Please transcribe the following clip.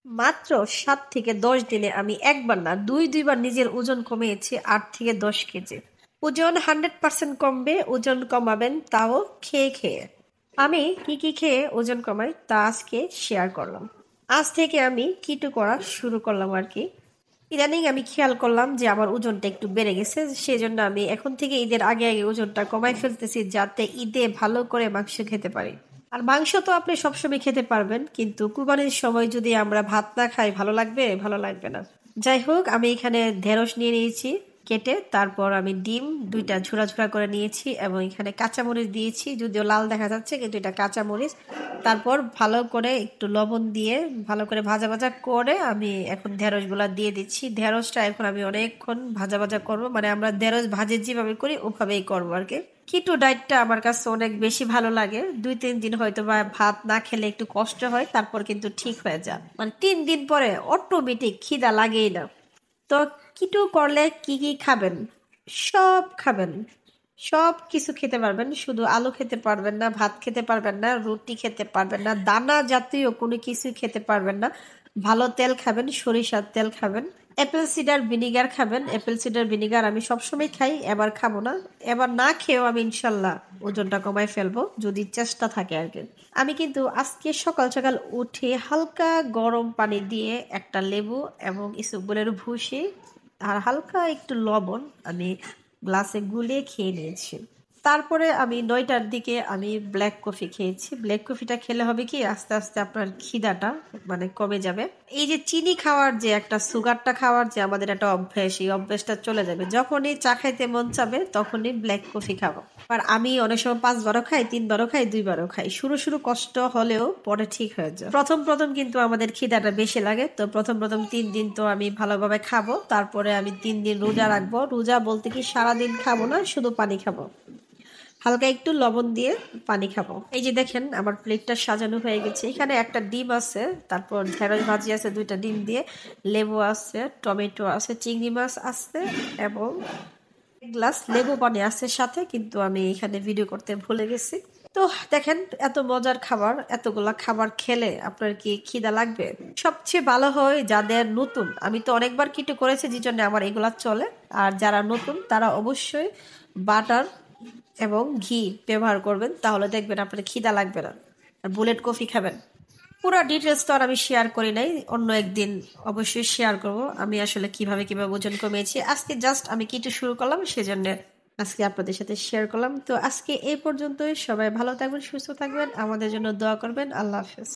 মাত্র ৭ থেকে ১০ দিনে আমি একবার না ২বার নিজের ওজন কমিয়েছি ৮ থেকে ১০ কেজি। ওজন 100% কমবে, ওজন কমাবেন তাও খেয়ে খেয়ে। আমি কি কি খেয়ে ওজন কমাই তা আজকে শেয়ার করলাম। আজ থেকে আমি কিটো করা শুরু করলাম আর কি। ইদানিং আমি খেয়াল করলাম যে আমার ওজনটা একটু বেড়ে গেছে, সেজন্য আমি এখন থেকে ঈদের আগে আগে ওজনটা কমাই ফেলতেছি যাতে ঈদে ভালো করে মাংস খেতে পারি। আর মাংস তো আপনি সবসময় খেতে পারবেন, কিন্তু কুরবানির সময় যদি আমরা ভাত না খাই ভালো লাগবে? ভালো লাগবে না। যাই হোক, আমি এখানে ঢেঁড়স নিয়ে নিয়েছি কেটে, তারপর আমি ডিম ২টা ঝুরা ঝুরা করে নিয়েছি এবং এখানে কাঁচামরিচ দিয়েছি, যদিও লাল দেখা যাচ্ছে কিন্তু এটা কাঁচামরিচ। তারপর ভালো করে একটু লবণ দিয়ে ভালো করে ভাজা ভাজা করে আমি এখন ঢেঁড়সগুলা দিয়ে দিচ্ছি। ঢেঁড়সটা এখন আমি অনেকক্ষণ ভাজা ভাজা করব, মানে আমরা ঢেঁড়স ভাজি যেভাবে করি ওভাবেই করবো আর কি। কিটো ডায়েটটা আমার কাছে অনেক বেশি ভালো লাগে। ২-৩ দিন হয়তো বা ভাত না খেলে একটু কষ্ট হয়, তারপর কিন্তু ঠিক হয়ে যায়, মানে ৩ দিন পরে অটোমেটিক খিদা লাগেই না। তো কিটো করলে কি কি খাবেন? সব খাবেন, সব কিছু খেতে পারবেন, শুধু আলু খেতে পারবেন না, ভাত খেতে পারবেন না, রুটি খেতে পারবেন না, দানা জাতীয় কোনো কিছু খেতে পারবেন না। ভালো তেল খাবেন, সরিষার তেল খাবেন, অ্যাপেল সিডার ভিনিগার খাবেন। অ্যাপেল সিডার ভিনিগার আমি সবসময় খাই, এবার খাবো না। এবার না খেয়েও আমি ইনশাল্লাহ ওজনটা কমাই ফেলবো যদি চেষ্টা থাকে আর কি। আমি কিন্তু আজকে সকাল সকাল উঠে হালকা গরম পানি দিয়ে একটা লেবু এবং ইসবগুলের ভুসি আর হালকা একটু লবণ আমি গ্লাসে গুলিয়ে খেয়ে নিয়েছি। তারপরে আমি ৯টার দিকে আমি ব্ল্যাক কফি খেয়েছি। ব্ল্যাক কফিটা খেলে হবে কি, আস্তে আস্তে আপনার খিদাটা মানে কমে যাবে। এই যে চিনি খাওয়ার যে একটা, সুগারটা খাওয়ার যে আমাদের একটা অভ্যাস, এই অভ্যাসটা চলে যাবে। যখনই চা খাইতে মন চাবে তখনই ব্ল্যাক কফি খাবো। আর আমি অনেক সময় ৫বারও খাই, ৩বারও খাই, ২বারও খাই। শুরু শুরু কষ্ট হলেও পরে ঠিক হয়ে যায়। প্রথম প্রথম কিন্তু আমাদের খিদাটা বেশি লাগে, তো প্রথম প্রথম ৩ দিন তো আমি ভালোভাবে খাবো, তারপরে আমি ৩ দিন রোজা রাখবো। রোজা বলতে কি সারাদিন খাবো না, শুধু পানি খাবো, হালকা একটু লবণ দিয়ে পানি খাবো। এই যে দেখেন আমার প্লেটটা সাজানো হয়ে গেছে। এখানে একটা ডিম আছে, তারপর ঢেঁড়স ভাজি আছে ২টা ডিম দিয়ে, লেবু আছে, টমেটো আছে, চিংড়ি মাছ আছে এবং এক গ্লাস লেবু পানি আছে সাথে, কিন্তু আমি এখানে ভিডিও করতে ভুলে গেছি। তো দেখেন, এত মজার খাবার, এতগুলা খাবার খেলে আপনার কি খিদা লাগবে? সবচেয়ে ভালো হয় যাদের নতুন, আমি তো অনেকবার কিটো করেছি যে জন্য আমার এগুলা চলে। আর যারা নতুন তারা অবশ্যই বাটার এবং ঘি ব্যবহার করবেন, তাহলে দেখবেন আপনার খিদা লাগবে না। আর বুলেট কফি খাবেন। পুরো ডিটেলস তো আর আমি শেয়ার করি নাই, অন্য একদিন অবশ্যই শেয়ার করব আমি আসলে কিভাবে কিভাবে ওজন কমিয়েছি। আজকে জাস্ট আমি কিটো শুরু করলাম, সেজন্য আজকে আপনাদের সাথে শেয়ার করলাম। তো আজকে এই পর্যন্তই। সবাই ভালো থাকবেন, সুস্থ থাকবেন, আমাদের জন্য দোয়া করবেন। আল্লাহ হাফেজ।